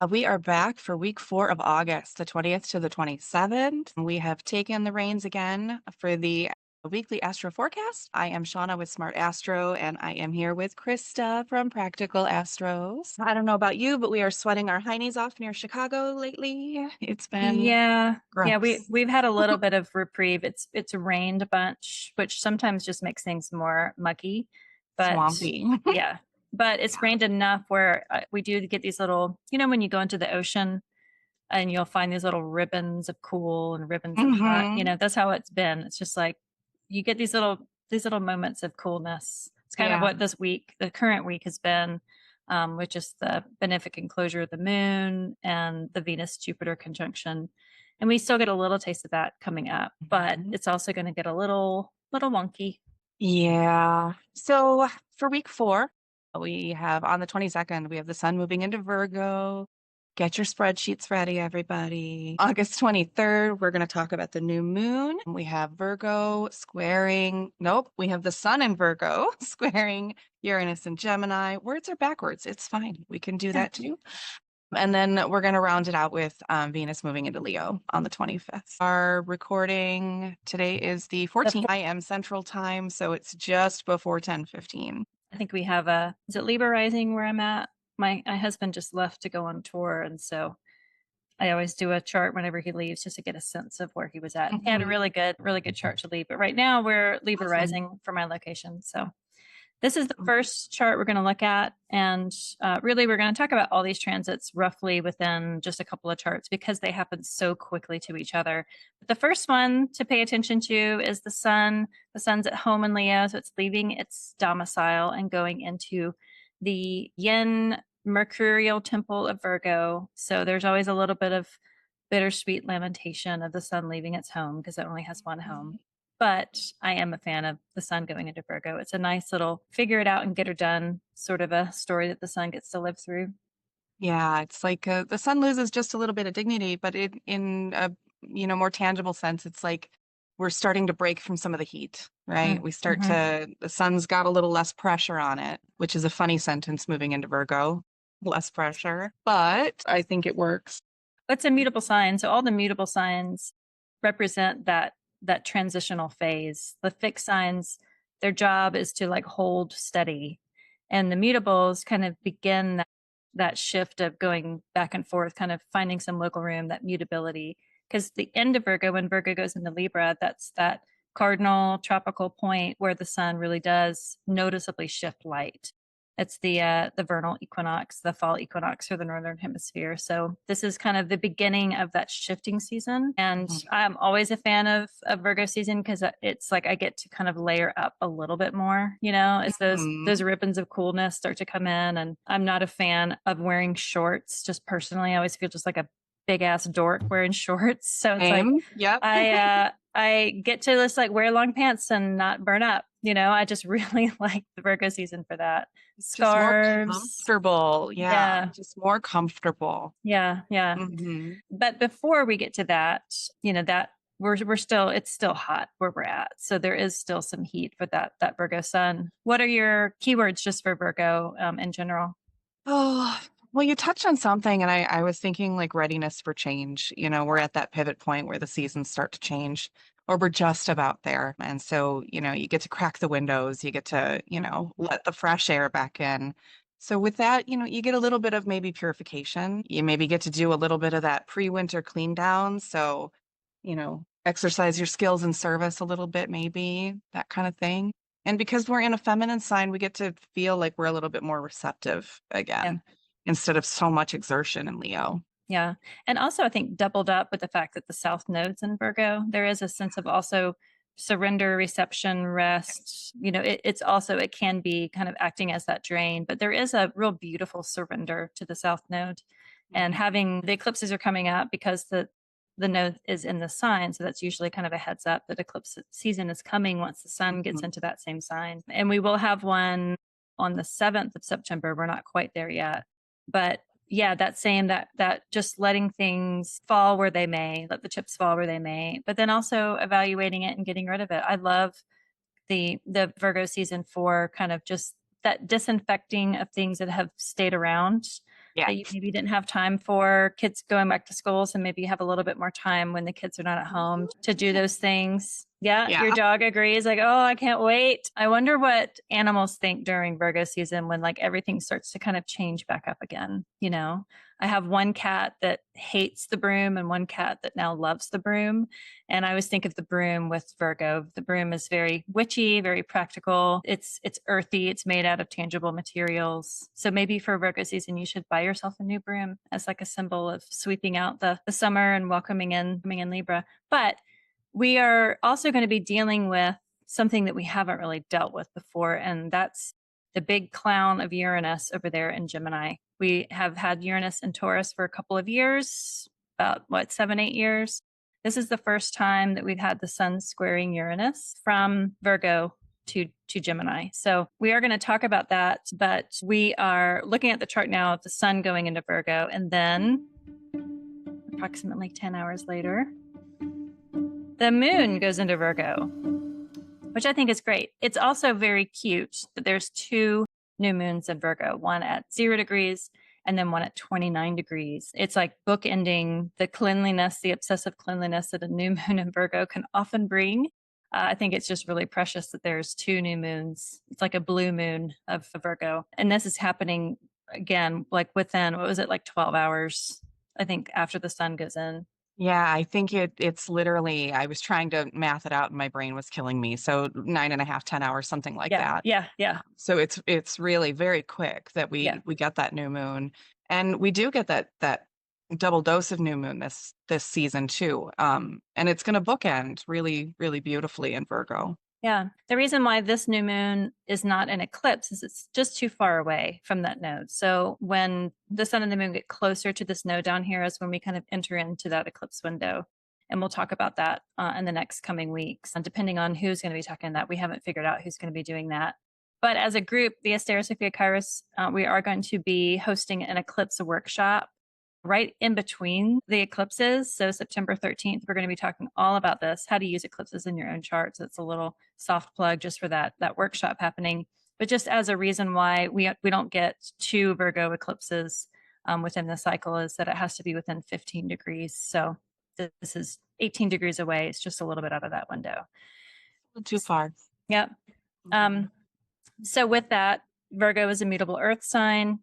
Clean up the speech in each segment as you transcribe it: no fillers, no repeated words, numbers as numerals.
We are back for week 4 of August, the 20th to the 27th. We have taken the reins again for the weekly astro forecast. I am Shauna with Smart Astro, and I am here with Christa from Practical Astros. I don't know about you, but we are sweating our heinies off near Chicago lately. It's been Yeah. Yeah, gross. we've had a little bit of reprieve. It's rained a bunch, which sometimes just makes things more mucky. But Swampy. yeah, but it's rained enough where we do get these little, when you go into the ocean and you'll find these little ribbons of cool and ribbons of hot, Hmm. that's how it's been. It's just like you get these little moments of coolness. It's kind of Yeah. what the current week has been, which is the benefic enclosure of the moon and the Venus Jupiter conjunction. And we still get a little taste of that coming up, but Mhm. it's also going to get a little wonky. Yeah. So for week 4, we have on the 22nd, we have the sun moving into Virgo. Get your spreadsheets ready, everybody. August 23rd, we're going to talk about the new moon. We have Virgo squaring, nope, we have the sun in Virgo squaring Uranus and Gemini. Words are backwards. It's fine. We can do Yeah. that too. And then we're going to round it out with Venus moving into Leo on the 25th. Our recording today is the 14th. I am Central Time, so it's just before 10:15. I think we have is it Libra rising where I'm at? My husband just left to go on tour. And so I always do a chart whenever he leaves just to get a sense of where he was at. And he had a Mhm. really good chart to leave. But right now we're Libra Awesome. rising for my location. So this is the Awesome. first chart we're going to look at. And really, we're going to talk about all these transits roughly within just a couple of charts because they happen so quickly to each other. But the first one to pay attention to is the sun. The sun's at home in Leo, so it's leaving its domicile and going into the yin mercurial temple of Virgo. So there's always a little bit of bittersweet lamentation of the sun leaving its home because it only has one home. But I am a fan of the sun going into Virgo. It's a nice little figure it out and get her done sort of a story that the sun gets to live through. Yeah, it's like the sun loses just a little bit of dignity, but in a more tangible sense, it's like we're starting to break from some of the heat, right? Mm-hmm. The sun's got a little less pressure on it, which is a funny sentence moving into Virgo, less pressure, but I think it works. It's a mutable sign. So all the mutable signs represent that transitional phase. The fixed signs, their job is to like hold steady. And the mutables kind of begin that shift of going back and forth, kind of finding some local room, that mutability. Because the end of Virgo, when Virgo goes into Libra, that's that cardinal tropical point where the sun really does noticeably shift light. It's the vernal equinox, the fall equinox for the northern hemisphere. So this is kind of the beginning of that shifting season, and Mhm. I'm always a fan of Virgo season because it's like I get to kind of layer up a little bit more. As those Mhm. ribbons of coolness start to come in, and I'm not a fan of wearing shorts. Just personally, I always feel just like a big ass dork wearing shorts. So it's like Same. Yep. I get to just like wear long pants and not burn up. I just really like the Virgo season for that. Just more Scarves. comfortable. Yeah, Yeah. just more comfortable. Yeah. Yeah. Hmm. But before we get to that, that we're still it's still hot where we're at. So there is still some heat for that Virgo sun. What are your keywords just for Virgo in general? Oh, well, you touched on something, and I was thinking like readiness for change. We're at that pivot point where the seasons start to change, or we're just about there. And so, you get to crack the windows, you get to, let the fresh air back in. So with that, you get a little bit of maybe purification. You maybe get to do a little bit of that pre-winter clean down. So, exercise your skills in service a little bit, maybe that kind of thing. And because we're in a feminine sign, we get to feel like we're a little bit more receptive Yeah. again, instead of so much exertion in Leo. Yeah. And also, I think doubled up with the fact that the South node's in Virgo, there is a sense of also surrender, reception, rest. It can be kind of acting as that drain, but there is a real beautiful surrender to the South node. And Mhm. having the eclipses are coming up because the node is in the sign. So that's usually kind of a heads up that eclipse season is coming once the sun gets Mhm. into that same sign. And we will have one on the 7th of September. We're not quite there yet. But yeah, that saying that just letting things fall where they may, let the chips fall where they may, but then also evaluating it and getting rid of it. I love the Virgo season for kind of just that disinfecting of things that have stayed around. Yeah. that you maybe didn't have time for, kids going back to school. So maybe you have a little bit more time when the kids are not at home to do those things. Yeah, Yeah. your dog agrees. Like, oh, I can't wait. I wonder what animals think during Virgo season when like everything starts to kind of change back up again. You know, I have one cat that hates the broom and one cat that now loves the broom. And I always think of the broom with Virgo. The broom is very witchy, very practical. It's earthy. It's made out of tangible materials. So maybe for Virgo season, you should buy yourself a new broom as like a symbol of sweeping out the summer and welcoming in Libra. But we are also going to be dealing with something that we haven't really dealt with before, and that's the big clown of Uranus over there in Gemini. We have had Uranus in Taurus for a couple of years, about 7-8 years. This is the first time that we've had the sun squaring Uranus from Virgo to Gemini. So we are going to talk about that, but we are looking at the chart now of the sun going into Virgo, and then approximately 10 hours later, the moon goes into Virgo, which I think is great. It's also very cute that there's 2 new moons in Virgo, one at 0 degrees and then one at 29 degrees. It's like bookending the cleanliness, the obsessive cleanliness that a new moon in Virgo can often bring. I think it's just really precious that there's 2 new moons. It's like a blue moon of Virgo. And this is happening again, like within, what was it, like 12 hours, I think, after the sun goes in. Yeah, I think it's literally, I was trying to math it out and my brain was killing me. So 9.5, 10 hours, something like Yeah, that. yeah. So it's really very quick that we get that new moon. And we do get that double dose of new moon this season too. And it's gonna bookend really, really beautifully in Virgo. Yeah. The reason why this new moon is not an eclipse is it's just too far away from that node. So when the sun and the moon get closer to this node down here is when we kind of enter into that eclipse window. And we'll talk about that in the next coming weeks. And depending on who's going to be talking that, we haven't figured out who's going to be doing that. But as a group, the Asteri Sofia Kairos, we are going to be hosting an eclipse workshop right in between the eclipses. So September 13th, we're going to be talking all about this, how to use eclipses in your own charts. It's a little soft plug just for that workshop happening. But just as a reason why we don't get 2 Virgo eclipses within the cycle is that it has to be within 15 degrees. So this is 18 degrees away. It's just a little bit out of that window. Too far. Yep. So with that, Virgo is a mutable earth sign.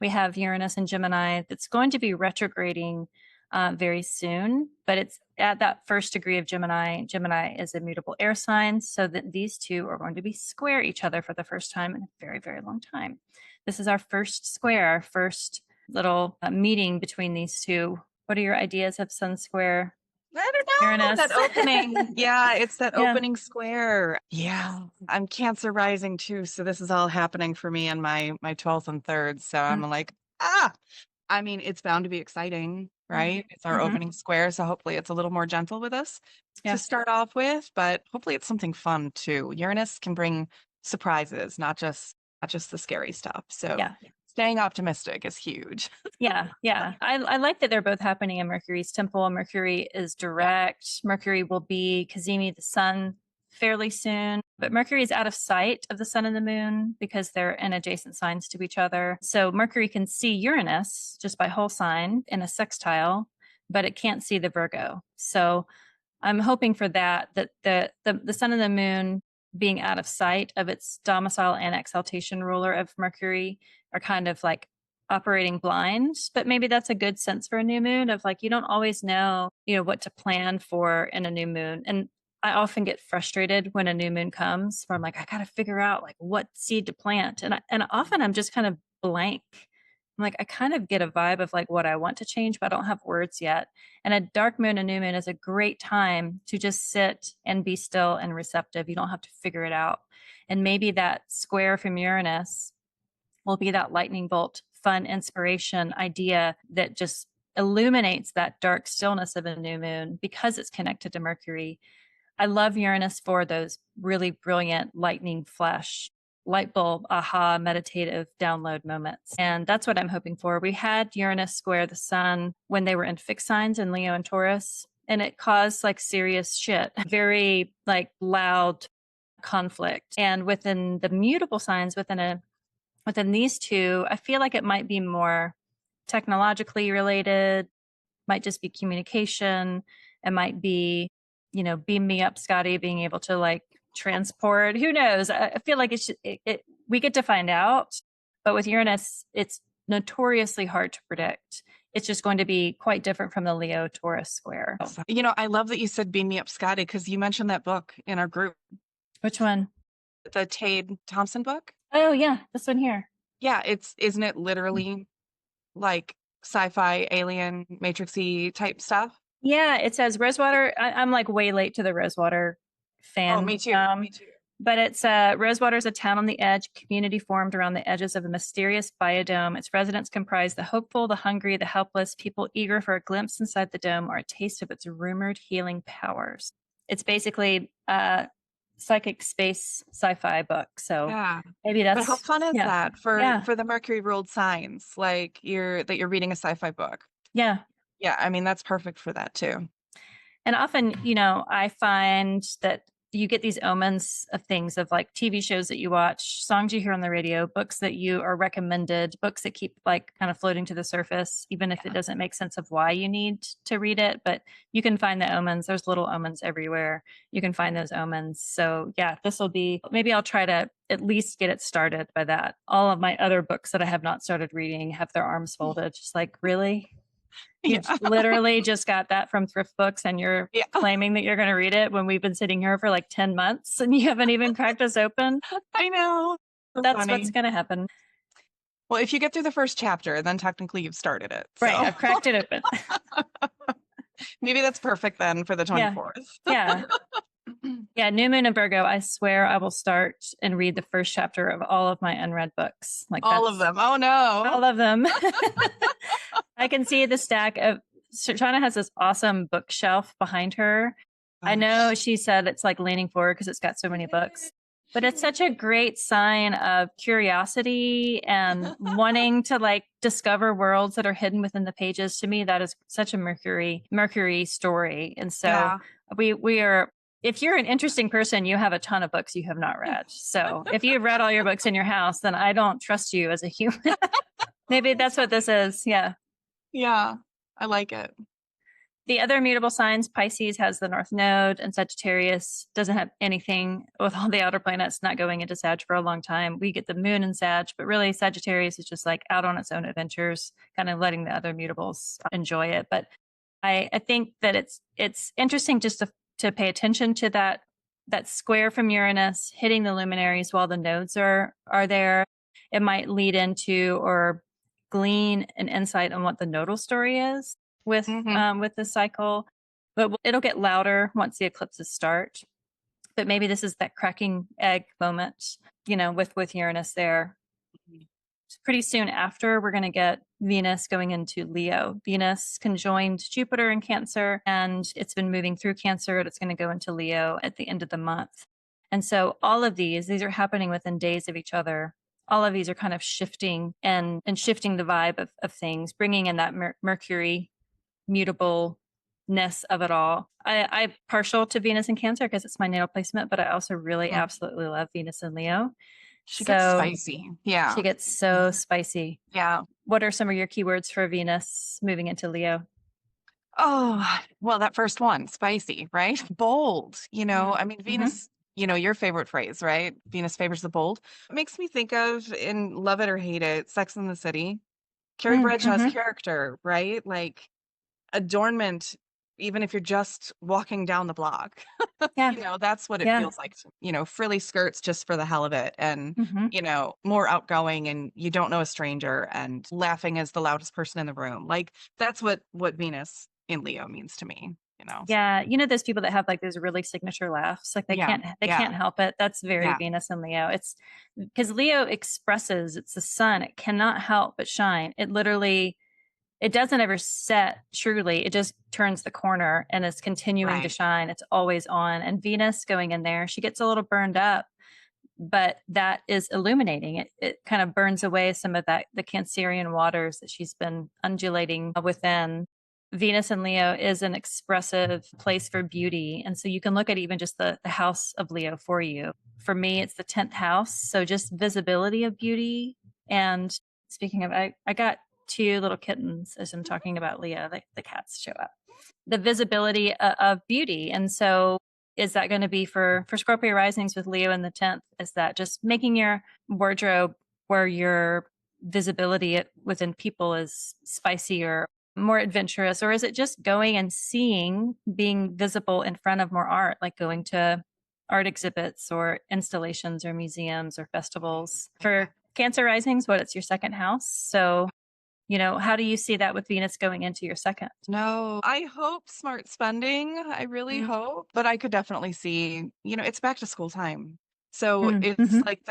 We have Uranus and Gemini that's going to be retrograding very soon, but it's at that first degree of Gemini. Gemini is a mutable air sign, so that these 2 are going to be square each other for the first time in a very, very long time. This is our first square, our first little meeting between these 2. What are your ideas of sun square? I don't know. Uranus. That opening. Yeah, it's that opening square. Yeah. I'm Cancer rising too. So this is all happening for me in my 12th and 3rd. So I'm like, I mean, it's bound to be exciting, right? It's our opening square. So hopefully it's a little more gentle with us to start off with, but hopefully it's something fun too. Uranus can bring surprises, not just the scary stuff. So staying optimistic is huge. Yeah. I like that they're both happening in Mercury's temple. Mercury is direct. Mercury will be Cazimi the sun fairly soon, but Mercury is out of sight of the sun and the moon because they're in adjacent signs to each other. So Mercury can see Uranus just by whole sign in a sextile, but it can't see the Virgo. So I'm hoping for that the sun and the moon being out of sight of its domicile and exaltation ruler of Mercury are kind of like operating blind, but maybe that's a good sense for a new moon of like, you don't always know, what to plan for in a new moon. And I often get frustrated when a new moon comes where I'm like, I got to figure out like what seed to plant. And often I'm just kind of blank. I'm like, I kind of get a vibe of like what I want to change, but I don't have words yet. And a dark moon and new moon is a great time to just sit and be still and receptive. You don't have to figure it out. And maybe that square from Uranus will be that lightning bolt, fun inspiration idea that just illuminates that dark stillness of a new moon because it's connected to Mercury. I love Uranus for those really brilliant lightning flash, light bulb, aha, meditative download moments. And that's what I'm hoping for. We had Uranus square the sun when they were in fixed signs in Leo and Taurus, and it caused like serious shit, very like loud conflict. And within the mutable signs, within these 2, I feel like it might be more technologically related, might just be communication. It might be, beam me up, Scotty, being able to like transport. Who knows? I feel like we get to find out. But with Uranus, it's notoriously hard to predict. It's just going to be quite different from the Leo Taurus square. I love that you said Beam Me Up, Scotty, because you mentioned that book in our group. Which one? The Tade Thompson book. Oh, yeah. This one here. Yeah. Isn't it literally like sci-fi, alien, matrixy type stuff? Yeah. It says Rosewater. I'm like way late to the Rosewater fan. Oh, me too. Me too. But it's Rosewater is a town on the edge, community formed around the edges of a mysterious biodome. Its residents comprise the hopeful, the hungry, the helpless, people eager for a glimpse inside the dome or a taste of its rumored healing powers. It's basically a psychic space sci-fi book. So yeah. Maybe that's. But how fun is that for the Mercury ruled signs? Like you're reading a sci-fi book. Yeah. Yeah. I mean, that's perfect for that too. And often, I find that you get these omens of things, of like TV shows that you watch, songs you hear on the radio, books that you are recommended, books that keep like kind of floating to the surface, even if it doesn't make sense of why you need to read it. But you can find the omens. There's little omens everywhere. You can find those omens. So yeah, maybe I'll try to at least get it started by that. All of my other books that I have not started reading have their arms folded. Just like, really? You literally just got that from thrift books and you're claiming that you're going to read it when we've been sitting here for like 10 months and you haven't even cracked us open. I know. That's funny. What's going to happen. Well, if you get through the first chapter, then technically you've started it. So. Right. I've cracked it open. Maybe that's perfect then for the 24th. Yeah. Yeah. New moon in Virgo. I swear I will start and read the first chapter of all of my unread books. Like all of them. Oh no. All of them. I can see the stack of Shauna has this awesome bookshelf behind her. I know she said it's like leaning forward because it's got so many books, but it's such a great sign of curiosity and wanting to like discover worlds that are hidden within the pages. To me, that is such a Mercury story. And so we are, if you're an interesting person, you have a ton of books you have not read. So if you've read all your books in your house, then I don't trust you as a human. Maybe that's what this is. Yeah. Yeah, I like it. The other immutable signs, Pisces has the North Node and Sagittarius doesn't have anything with all the outer planets not going into Sag for a long time. We get the moon in Sag, but really Sagittarius is just like out on its own adventures, kind of letting the other mutables enjoy it. But I think that it's interesting just to pay attention to that square from Uranus hitting the luminaries while the nodes are there. It might lead into or glean an insight on what the nodal story is with the cycle, but it'll get louder once the eclipses start. But maybe this is that cracking egg moment, with Uranus there. Pretty soon after, we're going to get Venus going into Leo. Venus conjoined Jupiter in Cancer, and it's been moving through Cancer, and it's going to go into Leo at the end of the month. And so all of these are happening within days of each other. All of these are kind of shifting and shifting the vibe of things, bringing in that Mercury mutableness of it all. I'm partial to Venus in Cancer because it's my natal placement, but I also really absolutely love Venus in Leo. She gets spicy. Yeah. She gets so spicy. Yeah. What are some of your keywords for Venus moving into Leo? Oh, well, that first one, spicy, right? Bold. I mean, Venus, your favorite phrase, right? Venus favors the bold. It makes me think of, in Love It or Hate It, Sex and the City. Carrie Bradshaw's character, right? Like adornment, even if you're just walking down the block. Yeah. That's what it feels like. Frilly skirts just for the hell of it. And, more outgoing, and you don't know a stranger, and laughing as the loudest person in the room. Like that's what Venus in Leo means to me. Yeah, those people that have like those really signature laughs, like they can't help it. That's very Venus and Leo. It's because Leo expresses, it's the sun. It cannot help but shine. It doesn't ever set truly. It just turns the corner and is continuing to shine. It's always on. And Venus going in there, she gets a little burned up, but that is illuminating. It kind of burns away some of the Cancerian waters that she's been undulating within. Venus in Leo is an expressive place for beauty. And so you can look at even just the house of Leo for you. For me, it's the 10th house. So just visibility of beauty. And speaking of, I got two little kittens as I'm talking about Leo. The cats show up. The visibility of beauty. And so is that going to be for Scorpio risings with Leo in the 10th? Is that just making your wardrobe where your visibility within people is spicier, more adventurous, or is it just going and seeing, being visible in front of more art, like going to art exhibits or installations or museums or festivals? For Cancer risings, it's your second house. So, how do you see that with Venus going into your second? No, I hope smart spending. I really hope, but I could definitely see, it's back to school time. So it's like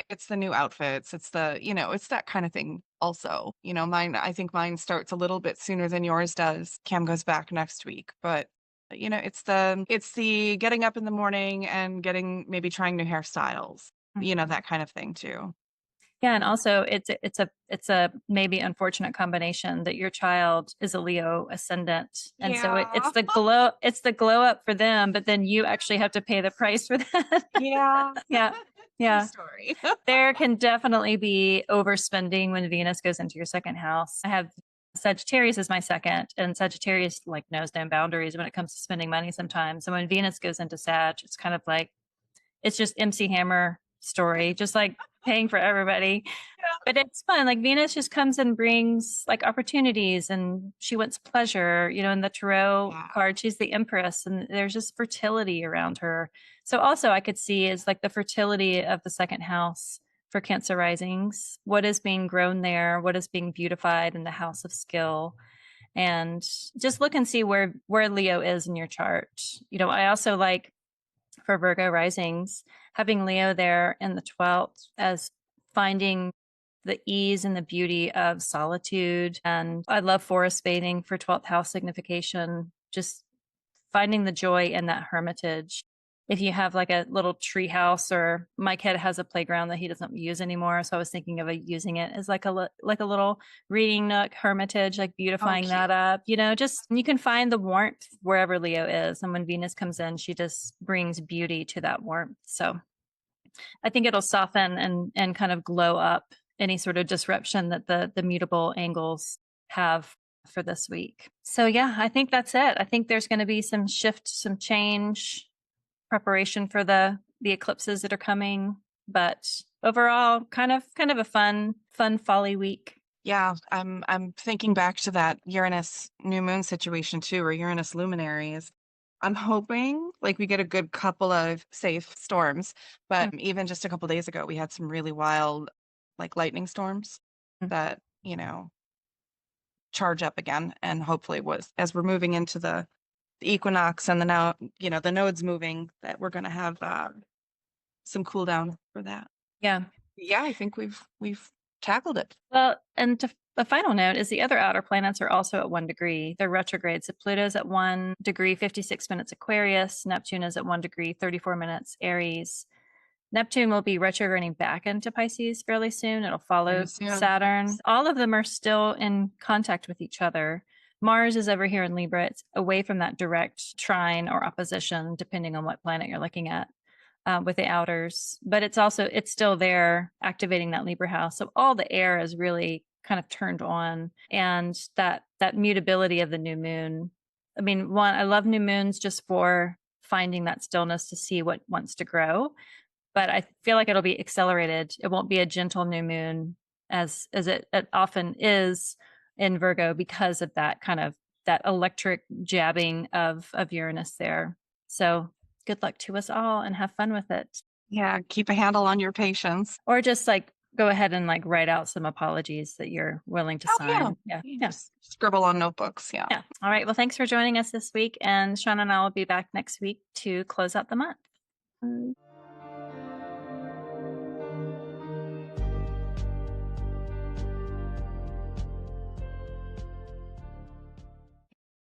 it's the new outfits. It's it's that kind of thing also. I think mine starts a little bit sooner than yours does. Cam goes back next week, but it's the getting up in the morning and maybe trying new hairstyles, that kind of thing too. Yeah, and also it's a maybe unfortunate combination that your child is a Leo ascendant, and so it's the glow up for them, but then you actually have to pay the price for that. Yeah, yeah. True story. There can definitely be overspending when Venus goes into your second house. I have Sagittarius as my second, and Sagittarius knows no boundaries when it comes to spending money sometimes. So when Venus goes into Sag, it's kind of like it's just MC Hammer story, just like paying for everybody. Yeah. But it's fun. Venus just comes and brings opportunities, and she wants pleasure. In the tarot card, she's the Empress, and there's just fertility around her. So also I could see is the fertility of the second house for Cancer risings. What is being grown there? What is being beautified in the house of skill? And just look and see where Leo is in your chart. I also for Virgo risings, having Leo there in the 12th as finding the ease and the beauty of solitude. And I love forest bathing for 12th house signification, just finding the joy in that hermitage. If you have a little tree house, or my kid has a playground that he doesn't use anymore. So I was thinking of using it as a little reading nook, hermitage, beautifying that up, just you can find the warmth wherever Leo is. And when Venus comes in, she just brings beauty to that warmth. So I think it'll soften and kind of glow up any sort of disruption that the mutable angles have for this week. So yeah, I think that's it. I think there's going to be some shift, some change, preparation for the eclipses that are coming, but overall kind of a fun folly week. Yeah, I'm thinking back to that Uranus new moon situation too, or Uranus luminaries. I'm hoping we get a good couple of safe storms, but even just a couple days ago we had some really wild lightning storms that charge up again, and hopefully as we're moving into the equinox and the nodes moving, that we're going to have some cool down for that. Yeah, I think we've tackled it. Well, and the final note is the other outer planets are also at 1 degree. They're retrograde. So Pluto's at 1 degree 56 minutes Aquarius. Neptune is at 1 degree 34 minutes Aries. Neptune will be retrograding back into Pisces fairly soon. It'll follow Saturn. All of them are still in contact with each other. Mars is over here in Libra. It's away from that direct trine or opposition, depending on what planet you're looking at with the outers. But it's still there activating that Libra house. So all the air is really kind of turned on. And that mutability of the new moon. I mean, I love new moons just for finding that stillness to see what wants to grow. But I feel like it'll be accelerated. It won't be a gentle new moon as it often is in Virgo, because of that kind of that electric jabbing of Uranus there. So good luck to us all and have fun with it. Yeah, keep a handle on your patience. Or just go ahead and write out some apologies that you're willing to sign. Yeah. Just scribble on notebooks. Yeah. All right. Well, thanks for joining us this week. And Sean and I will be back next week to close out the month.